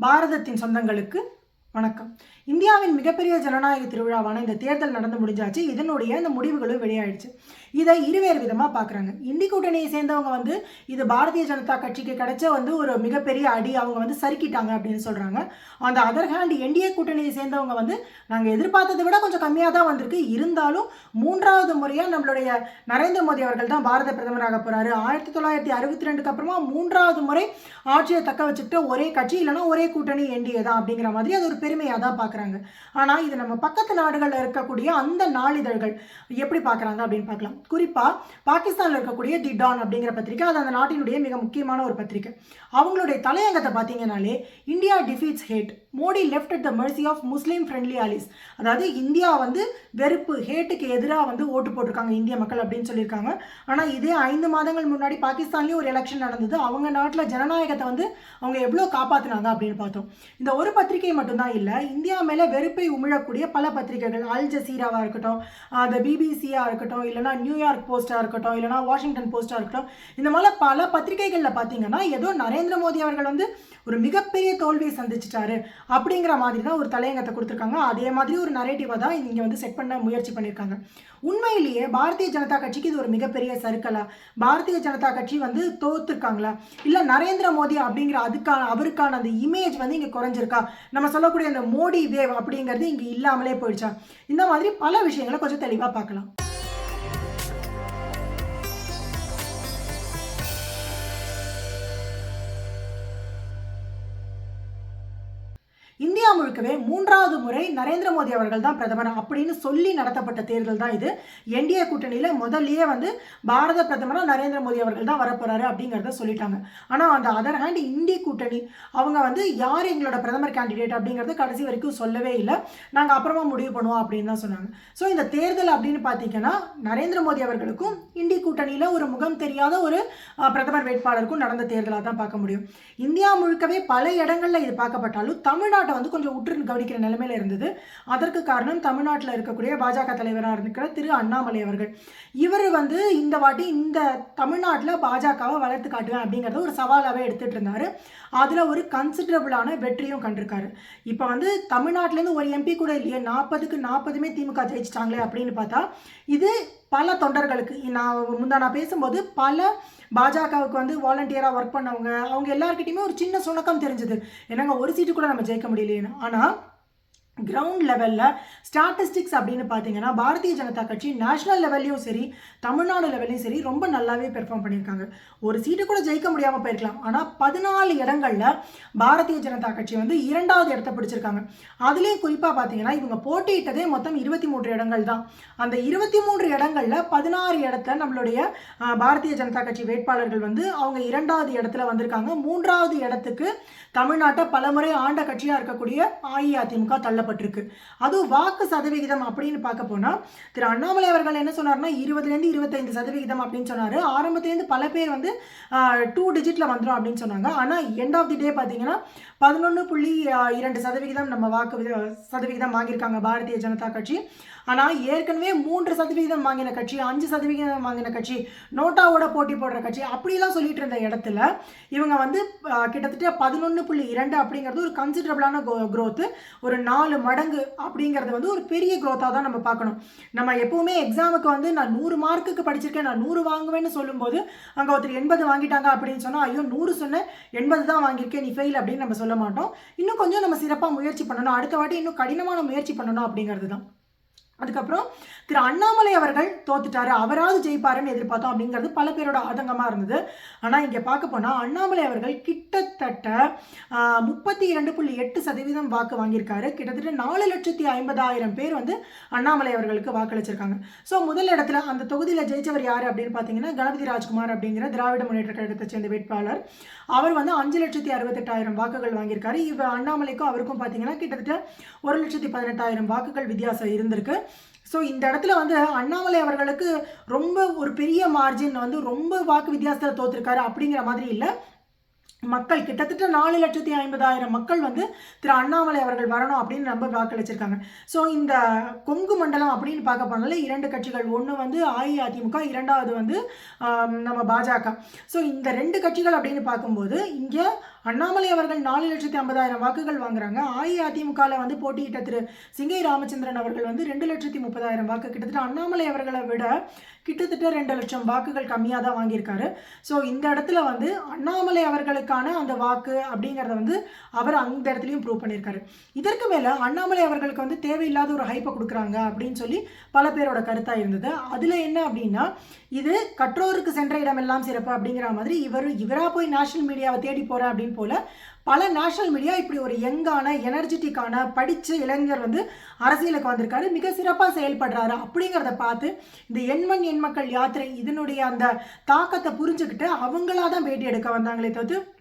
பாரதத்தின் சொந்தங்களுக்கு வணக்கம். இந்தியாவின் மிகப்பெரிய ஜனநாயக திருவிழாவான இந்த தேர்தல் நடந்து முடிஞ்சாச்சு. இதனுடைய இந்த முடிவுகளும் வெளியாயிடுச்சு. இதை இருவேறு விதமாக பார்க்குறாங்க. இந்தி கூட்டணியை சேர்ந்தவங்க இது பாரதிய ஜனதா கட்சிக்கு கிடைச்ச ஒரு மிகப்பெரிய அடி, அவங்க சறுக்கிட்டாங்க அப்படின்னு சொல்கிறாங்க. அந்த அதர் ஹேண்ட் என்டிஏ கூட்டணியை சேர்ந்தவங்க நாங்கள் எதிர்பார்த்ததை விட கொஞ்சம் கம்மியாக தான் வந்திருக்கு. இருந்தாலும் மூன்றாவது முறையாக நம்மளுடைய நரேந்திர மோடி அவர்கள் தான் பாரத பிரதமராக போகிறாரு. 1962க்கு அப்புறமா மூன்றாவது முறை ஆட்சியை தக்க வச்சுக்கிட்ட ஒரே கட்சி இல்லைன்னா ஒரே கூட்டணி என்டிஏ தான் அப்படிங்கிற மாதிரி அது ஒரு பெருமையாக தான் பார்க்குறாங்க. ஆனால் இது நம்ம பக்கத்து நாடுகளில் இருக்கக்கூடிய அந்த நாளிதழ்கள் எப்படி பார்க்குறாங்க அப்படின்னு பார்க்கலாம். குறிப்பாக பாகிஸ்தானில் இருக்கக்கூடிய தி டான் அப்படிங்கிற பத்திரிகை, அது அந்த நாட்டினுடைய மிக முக்கியமான ஒரு பத்திரிகை. அவங்களுடைய தலையங்கத்தை பார்த்தீங்கன்னாலே India defeats hate, Modi left at the mercy of Muslim friendly allies. அதாவது இந்தியா வெறுப்பு ஹேட்டுக்கு எதிராக ஓட்டு போட்டிருக்காங்க இந்திய மக்கள் அப்படின்னு சொல்லியிருக்காங்க. ஆனால் இதே 5 மாதங்கள் முன்னாடி பாகிஸ்தான்லேயும் ஒரு எலெக்ஷன் நடந்தது. அவங்க நாட்டில் ஜனநாயகத்தை அவங்க எவ்வளோ காப்பாற்றினாங்க அப்படின்னு பார்த்தோம். இந்த ஒரு பத்திரிகை மட்டும்தான் இல்லை, இந்தியா மேலே வெறுப்பை உமிழக்கூடிய பல பத்திரிகைகள், அல் ஜசீராவாக இருக்கட்டும், அந்த பிபிசியாக இருக்கட்டும், இல்லைனா நியூயார்க் போஸ்ட்டாக இருக்கட்டும், இல்லைனா வாஷிங்டன் போஸ்ட்டாக இருக்கட்டும், இந்த மாதிரி பல பத்திரிகைகளில் பார்த்தீங்கன்னா ஏதோ நரேந்திர மோடி அவர்கள் ஒரு மிகப்பெரிய தோல்வியை சந்திச்சிட்டாரு அப்படிங்கிற மாதிரி தான் ஒரு தலையங்கத்தை கொடுத்துருக்காங்க. அதே மாதிரி ஒரு நரேட்டிவை தான் இங்கே செட் பண்ண முயற்சி பண்ணியிருக்காங்க. உண்மையிலேயே பாரதிய ஜனதா கட்சிக்கு இது ஒரு மிகப்பெரிய சறுக்கலா? பாரதிய ஜனதா கட்சி தோத்துருக்காங்களா? இல்லை நரேந்திர மோடி அப்படிங்கிற அவருக்கான அந்த இமேஜ் இங்கே குறைஞ்சிருக்கா? நம்ம சொல்லக்கூடிய அந்த மோடி வேவ் அப்படிங்கிறது இங்கே இல்லாமலே போயிடுச்சா? இந்த மாதிரி பல விஷயங்களை கொஞ்சம் தெளிவாக பார்க்கலாம். இந்தியா முழுக்கவே 3வது முறை நரேந்திர மோடி அவர்கள் தான் பிரதமர் அப்படின்னு சொல்லி நடத்தப்பட்ட தேர்தல் தான் இது. என்டிஏ கூட்டணியில் முதல்லயே பாரத பிரதமராக நரேந்திர மோடி அவர்கள் தான் வரப்போறாரு அப்படிங்கிறத சொல்லிட்டாங்க. ஆனால் அந்த அதர் ஹேண்ட் இந்திய கூட்டணி அவங்க யார் எங்களோட பிரதமர் கேண்டிடேட் அப்படிங்கிறது கடைசி வரைக்கும் சொல்லவே இல்லை. நாங்கள் அப்புறமா முடிவு பண்ணுவோம் அப்படின்னு தான் சொன்னாங்க. ஸோ இந்த தேர்தல் அப்படின்னு பார்த்தீங்கன்னா நரேந்திர மோடி அவர்களுக்கும் இந்திய கூட்டணியில் ஒரு முகம் தெரியாத ஒரு பிரதமர் வேட்பாளருக்கும் நடந்த தேர்தலாக தான் பார்க்க முடியும். இந்தியா முழுக்கவே பல இடங்களில் இது பார்க்கப்பட்டாலும் தமிழ்நாட்டை கொஞ்சம் உற்று கவனிக்கிற நிலைமையில இருந்தது. அதற்கு காரணம் தமிழ்நாட்டில் இருக்கக்கூடிய பாஜக தலைவராக இருக்கிற திரு அண்ணாமலை அவர்கள். இவர் இந்த வாட்டி இந்த தமிழ்நாட்டில் பாஜகவை வளர்த்து காட்டுவேன் அப்படிங்கிறத ஒரு சவாலாகவே எடுத்துட்டு இருந்தாரு. அதில் ஒரு கன்சிடரபிளான வெற்றியும் கண்டிருக்காரு. இப்போ தமிழ்நாட்டிலேருந்து ஒரு எம்பி கூட இல்லையே, 40க்கு 40மே திமுக ஜெயிச்சிட்டாங்களே அப்படின்னு பார்த்தா இது பல தொண்டர்களுக்கு நான் பேசும்போது பல பாஜகவுக்கு வாலண்டியராக ஒர்க் பண்ணவங்க அவங்க எல்லாருக்கிட்டையுமே ஒரு சின்ன சுணக்கம் தெரிஞ்சது. என்னங்க ஒரு சீட்டு கூட நம்ம ஜெயிக்க முடியலையேன்னு. ஆனால் கிரவுண்ட் லெவலில் ஸ்டாட்டிஸ்டிக்ஸ் அப்படின்னு பார்த்தீங்கன்னா பாரதிய ஜனதா கட்சி நேஷனல் லெவல்லையும் சரி தமிழ்நாடு லெவல்லையும் சரி ரொம்ப நல்லாவே பெர்ஃபார்ம் பண்ணியிருக்காங்க. ஒரு சீட்டு கூட ஜெயிக்க முடியாமல் போயிருக்கலாம். ஆனால் 14 இடங்களில் பாரதிய ஜனதா கட்சி 2வது இடத்தை பிடிச்சிருக்காங்க. அதுலேயும் குறிப்பாக பார்த்தீங்கன்னா இவங்க போட்டியிட்டதே மொத்தம் 23 இடங்கள் தான். அந்த 23 இடங்களில் 16 இடத்துல நம்மளுடைய பாரதிய ஜனதா கட்சி வேட்பாளர்கள் அவங்க 2வது இடத்துல வந்திருக்காங்க. 3வது இடத்துக்கு தமிழ்நாட்டை பலமுறை ஆண்ட கட்சியாக இருக்கக்கூடிய அஇஅதிமுக தள்ளப்பட்டிருக்கு. அதுவும் வாக்கு சதவிகிதம் அப்படின்னு பார்க்க போனால் திரு அண்ணாமலை அவர்கள் என்ன சொன்னார்னா 20லேருந்து 25% அப்படின்னு சொன்னார். ஆரம்பத்திலேருந்து பல பேர் 2 டிஜிட்டில் வந்துடும் அப்படின்னு சொன்னாங்க. ஆனால் எண்ட் ஆஃப் தி டே பார்த்தீங்கன்னா 11.2% நம்ம வாக்கு சதவிகிதம் வாங்கியிருக்காங்க பாரதிய ஜனதா கட்சி. ஆனால் ஏற்கனவே 3% வாங்கின கட்சி, 5% வாங்கின கட்சி, நோட்டாவோட போட்டி போடுற கட்சி அப்படிலாம் சொல்லிட்டு இருந்த இடத்துல இவங்க கிட்டத்தட்ட 11.2 அப்படிங்கிறது ஒரு கன்சிடரபிளான க்ரோத்து. ஒரு 4 மடங்கு அப்படிங்கிறது ஒரு பெரிய க்ரோத்தாக தான் நம்ம பார்க்கணும். நம்ம எப்பவுமே எக்ஸாமுக்கு நான் 100 மார்க்குக்கு படிச்சிருக்கேன், நான் 100 வாங்குவேன்னு சொல்லும்போது அங்கே ஒருத்தர் 80 வாங்கிட்டாங்க அப்படின்னு சொன்னால் ஐயோ 100 சொன்னேன் 80 தான் வாங்கியிருக்கேன் நீ ஃபெயில் அப்படின்னு நம்ம சொல்ல மாட்டோம். இன்னும் கொஞ்சம் நம்ம சிறப்பாக முயற்சி பண்ணணும், அடுத்த வாட்டி இன்னும் கடினமான முயற்சி பண்ணணும் அப்படிங்கிறது தான். அதுக்கப்புறம் திரு அண்ணாமலை அவர்கள் தோத்துட்டாரு, அவராவது ஜெயிப்பாருன்னு எதிர்பார்த்தோம் அப்படிங்கிறது பல பேரோட ஆதங்கமாக இருந்தது. ஆனால் இங்கே பார்க்க போனால் அண்ணாமலை அவர்கள் கிட்டத்தட்ட 32.8% வாக்கு வாங்கியிருக்காரு. கிட்டத்தட்ட 4,50,000 பேர் அண்ணாமலை அவர்களுக்கு வாக்களிச்சிருக்காங்க. ஸோ முதல் இடத்துல அந்த தொகுதியில் ஜெயிச்சவர் யார் அப்படின்னு பார்த்தீங்கன்னா கணபதி ராஜ்குமார் அப்படிங்கிற திராவிட முன்னேற்ற கழகத்தை சேர்ந்த வேட்பாளர். அவர் 5,68,000 வாக்குகள் வாங்கியிருக்காரு. இவர் அண்ணாமலைக்கும் அவருக்கும் பார்த்தீங்கன்னா கிட்டத்தட்ட 1,18,000 வாக்குகள் வித்தியாசம் இருந்திருக்கு. ஸோ இந்த இடத்துல அண்ணாமலை அவர்களுக்கு ரொம்ப ஒரு பெரிய மார்ஜின் ரொம்ப வாக்கு வித்தியாசத்தில் தோற்றிருக்காரு அப்படிங்கிற மாதிரி இல்லை. மக்கள் கிட்டத்தட்ட 4,50,000 மக்கள் திரு அண்ணாமலை அவர்கள் வரணும் அப்படின்னு நம்ம வாக்களிச்சிருக்காங்க. ஸோ இந்த கொங்கு மண்டலம் அப்படின்னு பார்க்க போனால 2 கட்சிகள், ஒன்று அஇஅதிமுக, 2வது நம்ம பாஜக. ஸோ இந்த 2 கட்சிகள் அப்படின்னு பார்க்கும்போது இங்கே அண்ணாமலை அவர்கள் 4,50,000 வாக்குகள் வாங்குறாங்க. அஇஅதிமுகவில் வந்து போட்டியிட்ட திரு சிங்கை ராமச்சந்திரன் அவர்கள் வந்து 2,30,000 வாக்கு, கிட்டத்தட்ட அண்ணாமலை அவர்களை விட கிட்டத்தட்ட 2 லட்சம் வாக்குகள் கம்மியாக தான் வாங்கியிருக்காரு. ஸோ இந்த இடத்துல வந்து அண்ணாமலை அவர்களுக்கான அந்த வாக்கு அப்படிங்கிறத வந்து அவர் அந்த இடத்துலையும் ப்ரூவ் பண்ணியிருக்காரு. இதற்கு மேலே அண்ணாமலை அவர்களுக்கு வந்து தேவையில்லாத ஒரு ஹைப்பை கொடுக்குறாங்க அப்படின்னு சொல்லி பல பேரோட கருத்தாக இருந்தது. அதில் என்ன அப்படின்னா, இது கற்றோருக்கு சென்ற இடமெல்லாம் சிறப்பு அப்படிங்கிற மாதிரி இவராக போய் நேஷனல் மீடியாவை தேடி போகிறேன் அப்படின்னு போல பல நேஷனல் மீடியா இப்படி ஒரு யங்கான எனர்ஜெட்டிக்கான படித்த இளைஞர் வந்து அரசியலுக்கு வந்திருக்காரு, மிக சிறப்பாக செயல்படுறாரு அப்படிங்கிறத பார்த்து இந்த எண்மண் எண் மக்கள் யாத்திரை இதனுடைய அந்த தாக்கத்தை புரிஞ்சுக்கிட்டு அவங்களா தான் பேட்டி எடுக்க வந்தாங்களே தவிர்த்து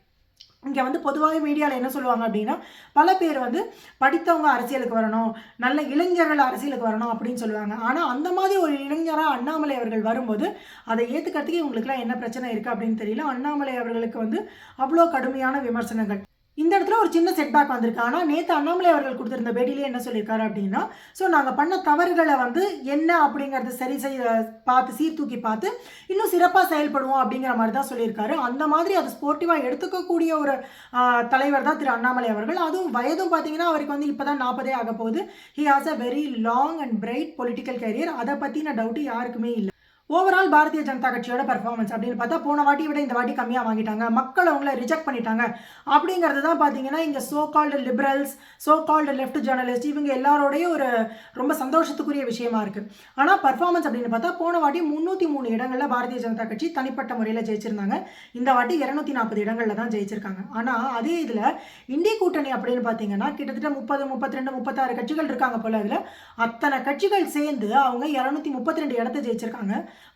இங்கே வந்து பொதுவாக மீடியாவில் என்ன சொல்லுவாங்க அப்படின்னா, பல பேர் வந்து படித்தவங்க அரசியலுக்கு வரணும், நல்ல இளைஞர்கள் அரசியலுக்கு வரணும் அப்படின்னு சொல்லுவாங்க. ஆனால் அந்த மாதிரி ஒரு இளைஞராக அண்ணாமலை அவர்கள் வரும்போது அதை ஏற்றுக்கிறதுக்கு இவங்களுக்குலாம் என்ன பிரச்சனை இருக்குது அப்படின்னு தெரியல. அண்ணாமலை அவர்களுக்கு வந்து அவ்வளோ கடுமையான விமர்சனங்கள். இந்த இடத்துல ஒரு சின்ன செட்பேக் வந்திருக்கு. ஆனால் நேற்று அண்ணாமலை அவர்கள் கொடுத்துருந்த பேட்டிலே என்ன சொல்லியிருக்காரு அப்படின்னா, ஸோ நாங்கள் பண்ண தவறுகளை வந்து என்ன அப்படிங்கிறது சரி பார்த்து சீர்தூக்கி பார்த்து இன்னும் சிறப்பாக செயல்படுவோம் அப்படிங்கிற மாதிரி தான் சொல்லியிருக்காரு. அந்த மாதிரி அது ஸ்போர்ட்டிவாக எடுத்துக்கக்கூடிய ஒரு தலைவர் தான் திரு அண்ணாமலை அவர்கள். அதுவும் வயதும் பார்த்தீங்கன்னா அவருக்கு வந்து இப்போ தான் 40 ஆக போகுது. He has a very long and bright political career. அதை பற்றின டவுட்டு யாருக்குமே இல்லை. ஓவரால் பாரதிய ஜனதா கட்சியோட பர்ஃபார்மன்ஸ் அப்படின்னு பார்த்தா போன வாட்டி விட இந்த வாட்டி கம்மியாக வாங்கிட்டாங்க, மக்கள் அவங்கள ரிஜெக்ட் பண்ணிட்டாங்க அப்படிங்கிறது தான் பார்த்தீங்கன்னா இங்கே so called liberals, so called left journalist இவங்க எல்லாரோடைய ஒரு ரொம்ப சந்தோஷத்துக்குரிய விஷயமா இருக்குது. ஆனால் பர்ஃபார்மன்ஸ் அப்படின்னு பார்த்தா போன வாட்டி 303 இடங்களில் பாரதிய ஜனதா கட்சி தனிப்பட்ட முறையில் ஜெயிச்சிருந்தாங்க. இந்த வாட்டி 240 இடங்களில் தான் ஜெயிச்சிருக்காங்க. ஆனால் அதே இதில் இந்திய கூட்டணி அப்படின்னு பார்த்தீங்கன்னா கிட்டத்தட்ட 30, 32, 36 கட்சிகள் இருக்காங்க போல. அதில் அத்தனை கட்சிகள் சேர்ந்து அவங்க 232 இடத்தை ஜெயிச்சிருக்காங்க.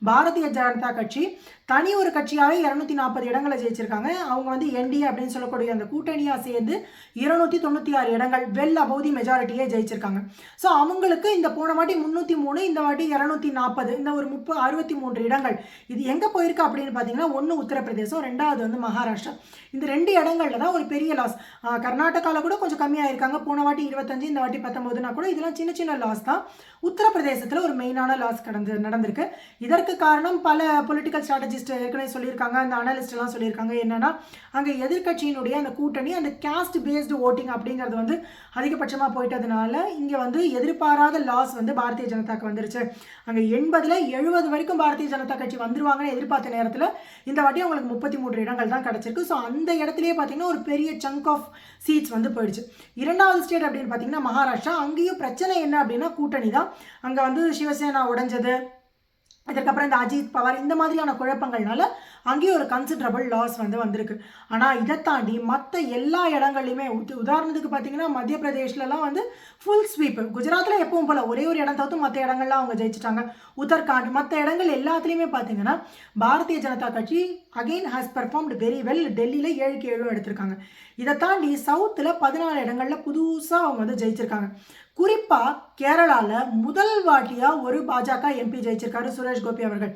பாரதிய ஜனதா கட்சி தனி ஒரு கட்சியாகவே 240 இடங்களை ஜெயிச்சிருக்காங்க. அவங்க வந்து என்டிஏ அப்படின்னு சொல்லக்கூடிய அந்த கூட்டணியாக சேர்ந்து 296 இடங்கள் வெல் அபவ் தி மெஜாரிட்டியே ஜெயிச்சிருக்காங்க. ஸோ அவங்களுக்கு இந்த போன வாட்டி 303, இந்த வாட்டி 240, இந்த ஒரு 63 இடங்கள் இது எங்கே போயிருக்கு அப்படின்னு பார்த்தீங்கன்னா, ஒன்று உத்தரப்பிரதேசம், ரெண்டாவது வந்து மகாராஷ்டிரா. இந்த 2 இடங்கள்ல தான் ஒரு பெரிய லாஸ். கர்நாடகாவில் கூட கொஞ்சம் கம்மியாக இருக்காங்க. போன வாட்டி 25, இந்த வாட்டி 19னா கூட இதெல்லாம் சின்ன சின்ன லாஸ் தான். உத்தரப்பிரதேசத்தில் ஒரு மெயினான லாஸ் நடந்திருக்கு. இதற்கு காரணம் பல பொலிட்டிக்கல் ஸ்ட்ராட்டஜிஸ்ட் ஏற்கனவே சொல்லியிருக்காங்க, அந்த அனலிஸ்ட் எல்லாம் சொல்லியிருக்காங்க. என்னன்னா அங்கே எதிர்கட்சியினுடைய அந்த கூட்டணி அந்த கேஸ்ட் பேஸ்டு ஓட்டிங் அப்படிங்கிறது வந்து அதிகபட்சமாக போயிட்டதுனால இங்கே வந்து எதிர்பாராத லாஸ் வந்து பாரதிய ஜனதாக்கு வந்துருச்சு. அங்கே 80ல் 70 வரைக்கும் பாரதிய ஜனதா கட்சி வந்துருவாங்கன்னு எதிர்பார்த்த நேரத்தில் இந்த வாட்டி அவங்களுக்கு 33 இடங்கள் தான் கிடச்சிருக்கு. ஸோ அந்த இடத்துலையே பார்த்தீங்கன்னா ஒரு பெரிய சங்க் ஆஃப் சீட்ஸ் வந்து போயிடுச்சு. இரண்டாவது ஸ்டேட் அப்படின்னு பார்த்தீங்கன்னா மகாராஷ்டிரா. அங்கேயும் பிரச்சனை என்ன அப்படின்னா கூட்டணி தான். அங்கே வந்து சிவசேனா உடைஞ்சது, இதற்கப்புறம் இந்த அஜித் பவார் இந்த மாதிரியான குழப்பங்கள்னால அங்கேயும் ஒரு கன்சிடரபிள் லாஸ் வந்து வந்திருக்கு. ஆனால் இதை தாண்டி மற்ற எல்லா இடங்கள்லையுமே உதாரணத்துக்கு பார்த்தீங்கன்னா மத்திய பிரதேஷ்லலாம் வந்து ஃபுல் ஸ்வீப். குஜராத்தில் எப்பவும் போல் ஒரே ஒரு இடம் தவிர்த்து மற்ற இடங்கள்லாம் அவங்க ஜெயிச்சிட்டாங்க. உத்தரகாண்ட் மற்ற இடங்கள் எல்லாத்துலேயுமே பார்த்தீங்கன்னா பாரதிய ஜனதா கட்சி again has performed very well. டெல்லியில் 7க்கு 7 எடுத்திருக்காங்க. இதை தாண்டி சவுத்தில் 14 இடங்களில் புதுசாக அவங்க வந்து ஜெயிச்சிருக்காங்க. குறிப்பாக கேரளாவில் முதல் வாட்டியாக ஒரு பாஜக எம்பி ஜெயிச்சிருக்காரு, சுரேஷ் கோபி அவர்கள்.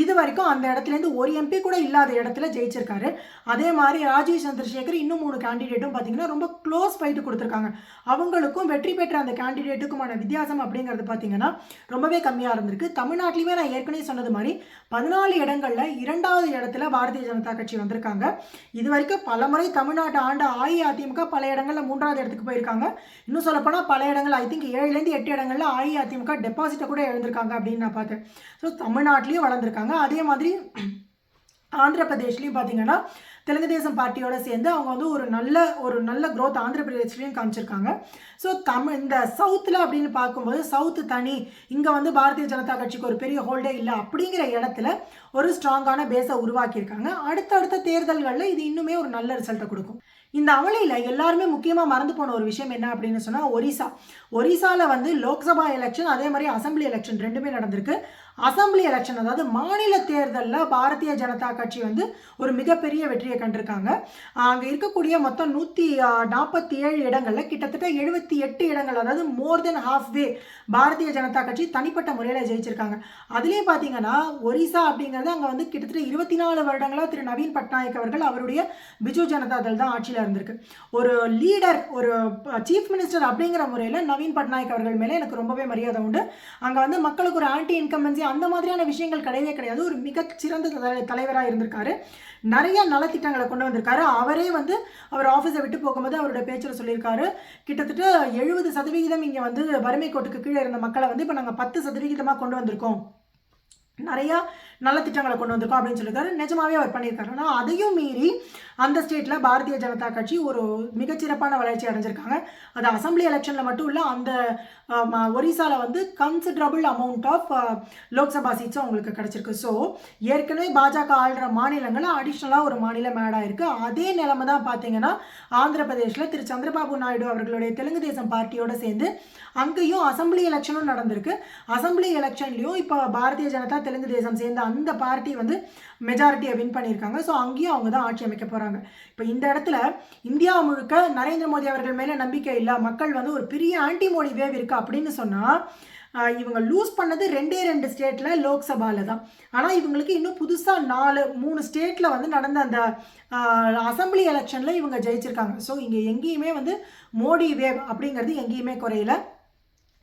இது வரைக்கும் அந்த இடத்துலேருந்து ஒரு எம்பி கூட இல்லாத இடத்துல ஜெயிச்சிருக்காரு. அதே மாதிரி ராஜீவ் சந்திரசேகர் இன்னும் 3 கேண்டிடேட்டும் பார்த்தீங்கன்னா ரொம்ப க்ளோஸ் ஃபைட்டு கொடுத்துருக்காங்க. அவங்களுக்கும் வெற்றி பெற்ற அந்த கேண்டிடேட்டுக்குமான வித்தியாசம் அப்படிங்கிறது பார்த்தீங்கன்னா ரொம்பவே கம்மியாக இருந்திருக்கு. தமிழ்நாட்டிலையுமே நான் ஏற்கனவே சொன்னது மாதிரி 14 இடங்களில் 2வது இடத்துல பாரதிய ஜனதா கட்சி வந்திருக்காங்க. இது வரைக்கும் பல முறை தமிழ்நாட்டை ஆண்ட அஇஅதிமுக பல இடங்களில் 3வது இடத்துக்கு போயிருக்காங்க. இன்னும் சொல்லப்போனால் பல இடங்கள் ஐ திங்க் 7லேருந்து 8 இடங்களில் அஇஅதிமுக டெபாசிட்டை கூட எழுந்திருக்காங்க அப்படின்னு நான் பார்த்தேன். ஸோ தமிழ்நாட்டிலையும் வளர்ந்துருக்காங்க. அதே மாதிரி ஆந்திர பிரதேஷ்லையும் பார்த்தீங்கன்னா தெலுங்கு தேசம் பார்ட்டியோட சேர்ந்து அவங்க வந்து ஒரு நல்ல க்ரோத் ஆந்திர பிரதேஷ்லையும் காமிச்சிருக்காங்க. ஸோ இந்த சவுத்தில் அப்படின்னு பார்க்கும்போது சவுத்து தனி, இங்கே வந்து பாரதிய ஜனதா கட்சிக்கு ஒரு பெரிய ஹோல்டே இல்லை அப்படிங்கிற இடத்துல ஒரு ஸ்ட்ராங்கான பேஸை உருவாக்கியிருக்காங்க. அடுத்தடுத்த தேர்தல்களில் இது இன்னுமே ஒரு நல்ல ரிசல்ட்டை கொடுக்கும். இந்த அமளியில் எல்லாருமே முக்கியமாக மறந்து போன ஒரு விஷயம் என்ன அப்படின்னு சொன்னால் ஒரிசாவில் வந்து லோக்சபா எலெக்ஷன் அதே மாதிரி அசம்பிளி எலெக்ஷன் ரெண்டுமே நடந்திருக்கு. அசம்பிளி எலெக்ஷன் அதாவது மாநில தேர்தலில் பாரதிய ஜனதா கட்சி வந்து ஒரு மிகப்பெரிய வெற்றியை கண்டிருக்காங்க. அங்கே இருக்கக்கூடிய மொத்தம் 147 இடங்களில் கிட்டத்தட்ட 78 இடங்கள், அதாவது மோர் தென் ஹாஃப் வே பாரதிய ஜனதா கட்சி தனிப்பட்ட முறையில் ஜெயிச்சிருக்காங்க. அதுலேயும் பார்த்தீங்கன்னா ஒரிசா அப்படிங்கிறது அங்கே வந்து கிட்டத்தட்ட 24 வருடங்களாக திரு நவீன் பட்நாயக் அவர்கள் அவருடைய பிஜு ஜனதா தள் தான் ஆட்சியில் இருந்திருக்கு. ஒரு லீடர், ஒரு சீஃப் மினிஸ்டர் அப்படிங்கிற முறையில் நவீன் பட்நாயக் அவர்கள் மேலே எனக்கு ரொம்பவே மரியாதை உண்டு. அங்கே வந்து மக்களுக்கு ஒரு ஆன்டி இன்கம்பன்சி அந்த மாதிரியான விஷயங்கள் கிடையவே கிடையாது. ஒரு மிகச்சிறந்த தலைவராக இருந்திருக்காரு. நிறைய நலத்திட்டங்களை கொண்டு வந்திருக்காரு. அவரே வந்து அவர் ஆஃபீஸை விட்டு போகும்போது அவருடைய பேச்சில் சொல்லியிருக்காரு, கிட்டத்தட்ட 70% இங்கே வந்து வறுமை கோட்டுக்கு கீழே இருந்த மக்களை வந்து இப்போ நாங்கள் 10% கொண்டு வந்திருக்கோம், நிறையா நல்ல திட்டங்களை கொண்டு வந்திருக்கோம் அப்படின்னு சொல்லியிருக்காரு. நிஜமாவே அவர் பண்ணியிருக்காரு. ஆனால் அதையும் மீறி அந்த ஸ்டேட்டில் பாரதிய ஜனதா கட்சி ஒரு மிகச்சிறப்பான வளர்ச்சி அடைஞ்சிருக்காங்க. அது அசம்பிளி எலெக்ஷனில் மட்டும் இல்லை, அந்த ஒரிசாவில் வந்து கன்சிடரபிள் அமௌண்ட் ஆஃப் லோக்சபா சீட்ஸும் அவங்களுக்கு கிடச்சிருக்கு. ஸோ ஏற்கனவே பாஜக ஆளுற மாநிலங்களில் அடிஷ்னலாக ஒரு மாநிலம் ஆட் ஆயிருக்கு. அதே நிலைமை தான் பார்த்தீங்கன்னா ஆந்திர பிரதேஷில் திரு சந்திரபாபு நாயுடு அவர்களுடைய தெலுங்கு தேசம் பார்ட்டியோடு சேர்ந்து அங்கேயும் அசம்பிளி எலெக்ஷனும் நடந்திருக்கு. அசம்பிளி எலெக்ஷன்லையும் இப்போ பாரதிய ஜனதா தெலுங்கு தேசம் சேர்ந்த அந்த பார்ட்டி வந்து மெஜாரிட்டியை வின் பண்ணியிருக்காங்க. ஸோ அங்கேயும் அவங்க தான் ஆட்சி அமைக்க போகிறாங்க. இப்போ இந்த இடத்துல இந்தியா முழுக்க நரேந்திர மோடி அவர்கள் மேலே நம்பிக்கை இல்லை, மக்கள் வந்து ஒரு பெரிய ஆன்டி மோடி வேவ் இருக்குது அப்படின்னு சொன்னால் இவங்க லூஸ் பண்ணது 2 ஸ்டேட்டில் லோக்சபாவில் தான். ஆனால் இவங்களுக்கு இன்னும் புதுசாக 3 ஸ்டேட்டில் வந்து நடந்த அந்த அசம்பிளி எலெக்ஷனில் இவங்க ஜெயிச்சிருக்காங்க. ஸோ இங்கே எங்கேயுமே வந்து மோடி வேவ் அப்படிங்கிறது எங்கேயுமே குறையல.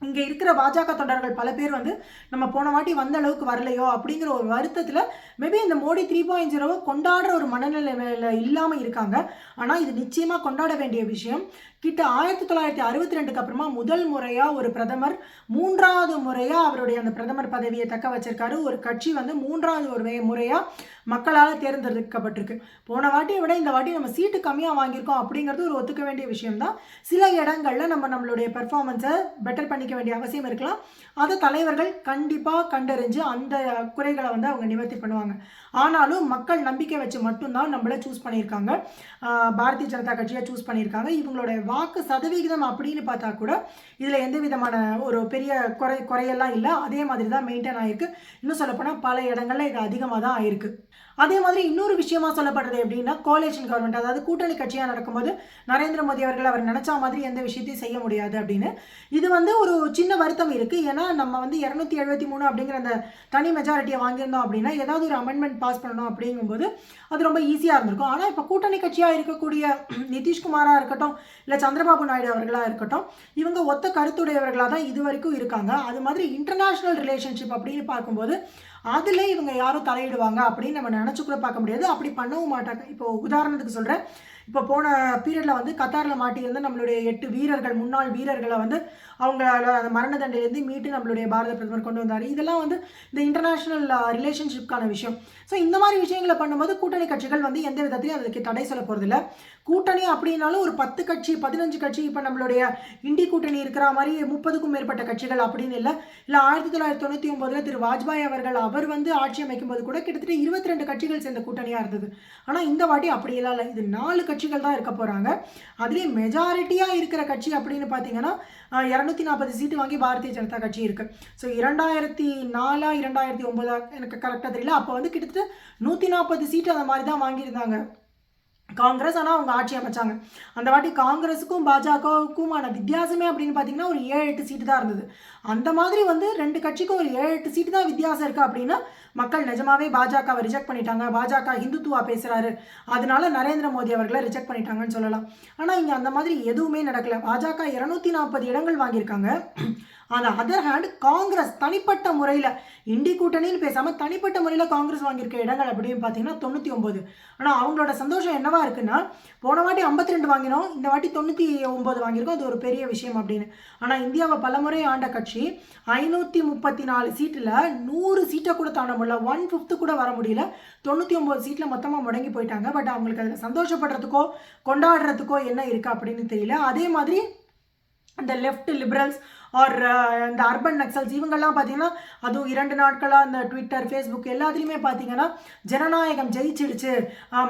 இங்கே இருக்கிற பாஜக தொண்டர்கள் பல பேர் வந்து நம்ம போன வாட்டி வந்த அளவுக்கு வரலையோ அப்படிங்கிற ஒரு வருத்தத்தில் மேபி இந்த மோடி 3.0 கொண்டாடுற ஒரு மனநிலைமையில் இல்லாமல் இருக்காங்க. ஆனால் இது நிச்சயமாக கொண்டாட வேண்டிய விஷயம். கிட்ட 1962 அப்புறமா முதல் முறையாக ஒரு பிரதமர் 3வது முறையாக அவருடைய அந்த பிரதமர் பதவியை தக்க வச்சிருக்காரு. ஒரு கட்சி வந்து 3வது ஒரு முறையாக மக்களால் தேர்ந்தெடுக்கப்பட்டிருக்கு. போன வாட்டியை விட இந்த வாட்டி நம்ம சீட்டு கம்மியாக வாங்கியிருக்கோம் அப்படிங்கிறது ஒரு ஒத்துக்க வேண்டிய விஷயம்தான். சில இடங்களில் நம்மளுடைய பெர்ஃபார்மன்ஸை பெட்டர் பண்ணிக்க வேண்டிய அவசியம் இருக்கலாம். அதை தலைவர்கள் கண்டிப்பாக கண்டறிஞ்சு அந்த குறைகளை வந்து அவங்க நிவர்த்தி பண்ணுவாங்க. ஆனாலும் மக்கள் நம்பிக்கை வச்சு மட்டும்தான் நம்மளை சூஸ் பண்ணியிருக்காங்க, பாரதிய ஜனதா கட்சியை சூஸ் பண்ணியிருக்காங்க. இவங்களோட வாக்கு சதவிகிதம் அப்படின்னு பார்த்தா கூட இதில் எந்த விதமான ஒரு பெரிய குறையெல்லாம் இல்லை, அதே மாதிரி தான் மெயின்டைன் ஆகிருக்கு. இன்னும் சொல்லப்போனால் பல இடங்களில் இது அதிகமாக தான் ஆயிருக்கு. அதே மாதிரி இன்னொரு விஷயமா சொல்லப்படுறது எப்படின்னா கோலிஷன் கவர்மெண்ட், அதாவது கூட்டணி கட்சியாக நடக்கும்போது நரேந்திர மோடி அவர்கள் அவர் நினைச்சா மாதிரி எந்த விஷயத்தையும் செய்ய முடியாது அப்படின்னு. இது வந்து ஒரு சின்ன வருத்தம் இருக்குது. ஏன்னா நம்ம வந்து 273 அப்படிங்கிற அந்த தனி மெஜாரிட்டியை வாங்கியிருந்தோம் அப்படின்னா ஏதாவது ஒரு அமெண்ட்மெண்ட் பாஸ் பண்ணணும் அப்படிங்கும்போது அது ரொம்ப ஈஸியாக இருந்திருக்கும். ஆனால் இப்போ கூட்டணி கட்சியாக இருக்கக்கூடிய நிதிஷ்குமாராக இருக்கட்டும், இல்லை சந்திரபாபு நாயுடு அவர்களாக இருக்கட்டும், இவங்க ஒத்த கருத்துடையவர்களாக தான் இது வரைக்கும் இருக்காங்க. அது மாதிரி இன்டர்நேஷ்னல் ரிலேஷன்ஷிப் அப்படின்னு பார்க்கும்போது அதில் இவங்க யாரும் தலையிடுவாங்க அப்படின்னு நம்ம நினச்சி கூட பார்க்க முடியாது. அப்படி பண்ணவும் மாட்டாங்க. இப்போ உதாரணத்துக்கு சொல்கிறேன், இப்போ போன பீரியடில் வந்து கத்தாரில் மாட்டியிருந்த நம்மளுடைய 8 வீரர்கள், முன்னாள் வீரர்களை வந்து அவங்களால அந்த மரண தண்டையிலேருந்து மீட்டு நம்மளுடைய பாரத பிரதமர் கொண்டு வந்தார். இதெல்லாம் வந்து இந்த இன்டர்நேஷ்னல் ரிலேஷன்ஷிப்கான விஷயம். ஸோ இந்த மாதிரி விஷயங்களை பண்ணும்போது கூட்டணி கட்சிகள் வந்து எந்த விதத்திலையும் அதுக்கு தடை சொல்ல போகிறதில்ல. கூட்டணி அப்படின்னாலும் ஒரு 10 கட்சி 15 கட்சி, இப்போ நம்மளுடைய இண்டி கூட்டணி இருக்கிற மாதிரி 30க்கும் மேற்பட்ட கட்சிகள் அப்படின்னு இல்லை. 1999 திரு வாஜ்பாய் அவர் வந்து ஆட்சி அமைக்கும் போது கூட கிட்டத்தட்ட 22 கட்சிகள் சேர்ந்த கூட்டணியாக இருந்தது. ஆனால் இந்த வாட்டி அப்படியெல்லாம் இல்லை, இது 4 கட்சிகள் தான் இருக்க போகிறாங்க. அதுலேயும் மெஜாரிட்டியாக இருக்கிற கட்சி அப்படின்னு பார்த்தீங்கன்னா 240 சீட்டு வாங்கி பாரதிய ஜனதா கட்சி இருக்குது. ஸோ 2004 2009 எனக்கு கரெக்டாக தெரியல, அப்போ வந்து கிட்டத்தட்ட 140 சீட்டு அந்த மாதிரி தான் வாங்கியிருந்தாங்க காங்கிரஸ். ஆனால் அவங்க ஆட்சி அமைச்சாங்க. அந்த வாட்டி காங்கிரஸுக்கும் பாஜகவுக்குமான வித்தியாசமே அப்படின்னு பார்த்தீங்கன்னா ஒரு 7-8 சீட்டு தான் இருந்தது. அந்த மாதிரி வந்து 2 கட்சிக்கும் ஒரு 7-8 சீட்டு தான் வித்தியாசம் இருக்குது அப்படின்னா மக்கள் நிஜமாவே பாஜகவை ரிஜெக்ட் பண்ணிட்டாங்க, பாஜக ஹிந்துத்துவா பேசுகிறாரு, அதனால நரேந்திர மோடி அவர்களை ரிஜெக்ட் பண்ணிட்டாங்கன்னு சொல்லலாம். ஆனால் இங்கே அந்த மாதிரி எதுவுமே நடக்கலை. பாஜக 240 இடங்கள் வாங்கியிருக்காங்க. ஆனால் அதர் ஹேண்ட் காங்கிரஸ் தனிப்பட்ட முறையில் இண்டி கூட்டணின்னு பேசாமல் தனிப்பட்ட முறையில் காங்கிரஸ் வாங்கியிருக்க இடங்கள் அப்படின்னு பார்த்தீங்கன்னா 99. ஆனால் அவங்களோட சந்தோஷம் என்னவா இருக்குன்னா போன வாட்டி 52 வாங்கினோம், இந்த வாட்டி 99 வாங்கியிருக்கோம், அது ஒரு பெரிய விஷயம் அப்படின்னு. ஆனால் இந்தியாவை பலமுறை ஆண்ட கட்சி 534 சீட்டில் 100 சீட்டை கூட தாண்ட முடியல, 1/5 கூட வர முடியல, 99 சீட்டில் மொத்தமாக முடங்கி போயிட்டாங்க. பட் அவங்களுக்கு அதில் சந்தோஷப்படுறதுக்கோ கொண்டாடுறதுக்கோ என்ன இருக்குது அப்படின்னு தெரியல. அதே மாதிரி அந்த லெஃப்ட் லிபரல்ஸ் ஆர் இந்த அர்பன் நக்சல்ஸ் இவங்கெல்லாம் பார்த்தீங்கன்னா அதுவும் 2 நாட்களாக அந்த ட்விட்டர் ஃபேஸ்புக் எல்லாத்துலேயுமே பார்த்தீங்கன்னா ஜனநாயகம் ஜெயிச்சிடுச்சு,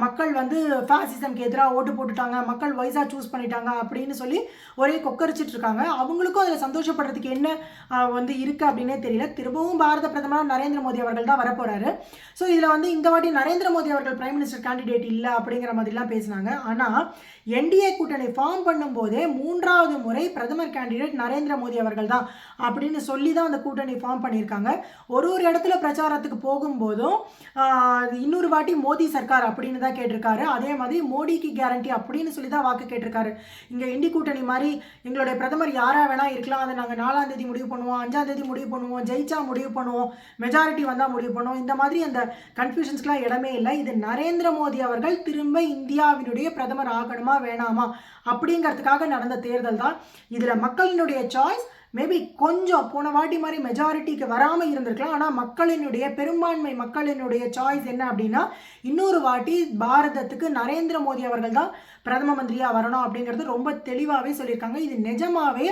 மக்கள் வந்து ஃபேசிசம்க்கு எதிராக ஓட்டு போட்டுட்டாங்க, மக்கள் வைஸாக சூஸ் பண்ணிட்டாங்க அப்படின்னு சொல்லி ஒரே கொக்கரிச்சிட்டு இருக்காங்க. அவங்களுக்கும் அதில் சந்தோஷப்படுறதுக்கு என்ன வந்து இருக்குது அப்படின்னே தெரியல. திரும்பவும் பாரத பிரதமர் நரேந்திர மோடி அவர்கள் தான் வரப்போகிறாரு. ஸோ இதில் வந்து இந்த வாட்டி நரேந்திர மோடி அவர்கள் பிரைம் மினிஸ்டர் கேண்டிடேட் இல்லை அப்படிங்கிற மாதிரிலாம் பேசினாங்க. ஆனால் என்டிஏ கூட்டணி ஃபார்ம் பண்ணும்போதே 3வது முறை பிரதமர் கேண்டிடேட் நரேந்திர மோடி அவர்கள் அவர்கள் தான் அப்படின்னு சொல்லி தான் அந்த கூட்டணி ஃபார்ம் பண்ணியிருக்காங்க. ஒரு இடத்துல பிரச்சாரத்துக்கு போகும்போதும் இன்னொரு வாட்டி மோடி சர்க்கார் அப்படின்னு தான் கேட்டிருக்காரு. அதே மாதிரி மோடிக்கு கேரண்டி அப்படின்னு சொல்லி தான் வாக்கு கேட்டிருக்காரு. இங்கே இண்டி கூட்டணி மாதிரி எங்களுடைய பிரதமர் யாராக வேணா இருக்கலாம், அதை நாங்கள் 4ஆம் தேதி முடிவு பண்ணுவோம், 5ஆம் தேதி முடிவு பண்ணுவோம், ஜெயிச்சா முடிவு பண்ணுவோம், மெஜாரிட்டி வந்தால் முடிவு பண்ணுவோம், இந்த மாதிரி அந்த கன்ஃபியூஷன்ஸ்க்குலாம் இடமே இல்லை. இது நரேந்திர மோடி அவர்கள் திரும்ப இந்தியாவினுடைய பிரதமர் ஆகணுமா வேணாமா அப்படிங்கிறதுக்காக நடந்த தேர்தல் தான். இதில் மக்களினுடைய சாய்ஸ் மேபி கொஞ்சம் போன வாட்டி மாதிரி மெஜாரிட்டிக்கு வராமல் இருந்திருக்கலாம். ஆனால் மக்களினுடைய பெரும்பான்மை மக்களினுடைய சாய்ஸ் என்ன அப்படின்னா இன்னொரு வாட்டி பாரதத்துக்கு நரேந்திர மோடி அவர்கள் தான் பிரதம மந்திரியாக வரணும் அப்படிங்கிறது ரொம்ப தெளிவாகவே சொல்லியிருக்காங்க. இது நிஜமாவே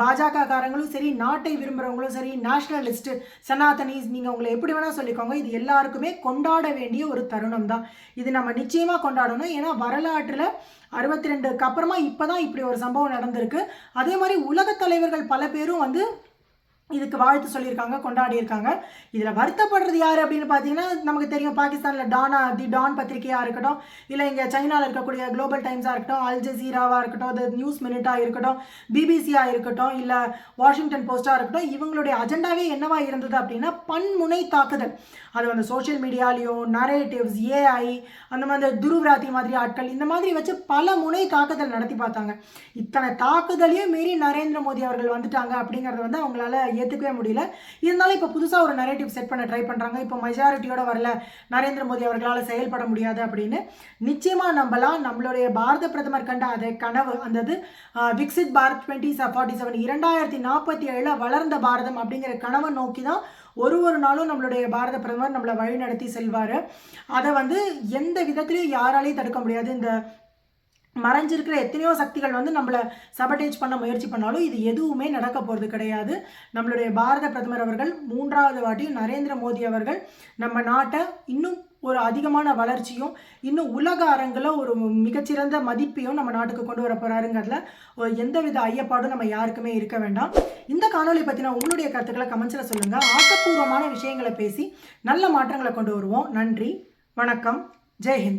பாஜக காரங்களும் சரி, நாட்டை விரும்புகிறவங்களும் சரி, நேஷனலிஸ்ட், சனாதனிஸ், நீங்கள் உங்களை எப்படி வேணால் சொல்லிக்கோங்க, இது எல்லாருக்குமே கொண்டாட வேண்டிய ஒரு தருணம் தான். இது நம்ம நிச்சயமாக கொண்டாடணும். ஏன்னா வரலாற்றில் 62க்கு அப்புறமா இப்போ தான் இப்படி ஒரு சம்பவம் நடந்திருக்கு. அதே மாதிரி உலக தலைவர்கள் பல பேரும் வந்து இதுக்கு வாழ்த்து சொல்லியிருக்காங்க, கொண்டாடி இருக்காங்க. இதில் வருத்தப்படுறது யார் அப்படின்னு பார்த்தீங்கன்னா நமக்கு தெரியும், பாகிஸ்தானில் தி டான் பத்திரிகையாக இருக்கட்டும், இல்லை இங்கே சைனாவில் இருக்கக்கூடிய குளோபல் டைம்ஸாக இருக்கட்டும், அல் ஜசீராவாக இருக்கட்டும், த நியூஸ் மினிட்டாக இருக்கட்டும், பிபிசியாக இருக்கட்டும், இல்லை வாஷிங்டன் போஸ்ட்டாக இருக்கட்டும், இவங்களுடைய அஜெண்டாவே என்னவாக இருந்தது அப்படின்னா பன்முனை தாக்குதல். அது வந்து சோஷியல் மீடியாலேயும் நரேட்டிவ்ஸ், ஏஐ, அந்த மாதிரி துருவிராத்தி மாதிரி ஆட்கள், இந்த மாதிரி வச்சு பல முனை தாக்குதல் நடத்தி பார்த்தாங்க. இத்தனை தாக்குதலையும் மீறி நரேந்திர மோடி அவர்கள் வந்துட்டாங்க அப்படிங்கிறத வந்து அவங்களால ஏற்றுக்கவே முடியல. இருந்தாலும் இப்போ புதுசாக ஒரு நரேட்டிவ் செட் பண்ண ட்ரை பண்ணுறாங்க. இப்போ மெஜாரிட்டியோட வரல, நரேந்திர மோடி அவர்களால் செயல்பட முடியாது அப்படின்னு நிச்சயமாக நம்பலாம். நம்மளுடைய பாரத பிரதமர் கண்ட அதை கனவு, அந்த விக்சித் பாரத் 2047 2047 வளர்ந்த பாரதம் அப்படிங்கிற கனவை நோக்கி தான் ஒரு நாளும் நம்மளுடைய பாரத பிரதமர் நம்மளை வழி நடத்தி செல்வார். அதை வந்து எந்த விதத்திலையும் யாராலையும் தடுக்க முடியாது. இந்த மறைஞ்சிருக்கிற எத்தனையோ சக்திகள் வந்து நம்மளை சபடேஜ் பண்ண முயற்சி பண்ணாலும் இது எதுவுமே நடக்க போகிறது கிடையாது. நம்மளுடைய பாரத பிரதமர் அவர்கள் 3வது வாட்டியும் நரேந்திர மோடி அவர்கள் நம்ம நாட்டை இன்னும் ஒரு அதிகமான வளர்ச்சியும் இன்னும் உலக அரங்கில் ஒரு மிகச்சிறந்த மதிப்பையும் நம்ம நாட்டுக்கு கொண்டு வர போகிறாருங்கிறதுல எந்தவித ஐயப்பாடும் நம்ம யாருக்குமே இருக்க வேண்டாம். இந்த காணொலி பற்றின உங்களுடைய கருத்துக்களை கமெண்ட்ஸில் சொல்லுங்கள். ஆக்கப்பூர்வமான விஷயங்களை பேசி நல்ல மாற்றங்களை கொண்டு வருவோம். நன்றி, வணக்கம், ஜெய்ஹிந்த்.